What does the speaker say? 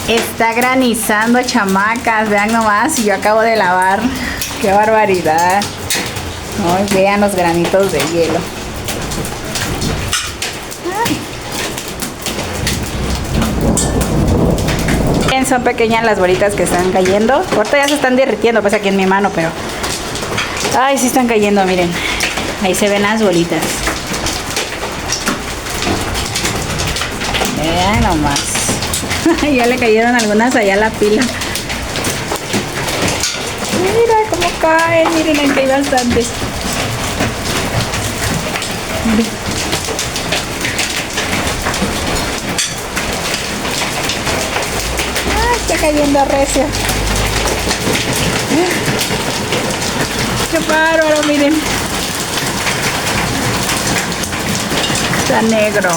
Está granizando, chamacas, vean nomás, y yo acabo de lavar. ¡Qué barbaridad! Ay, vean los granitos de hielo. Ay. Bien, son pequeñas las bolitas que están cayendo. Ahorita ya se están derritiendo, pues aquí en mi mano, pero... Ay, sí están cayendo, miren. Ahí se ven las bolitas. Vean nomás. Ya le cayeron algunas allá a la pila. Mira cómo caen, miren, aquí hay bastantes. Miren. Ah, está cayendo recio. Qué bárbaro, miren. Está negro.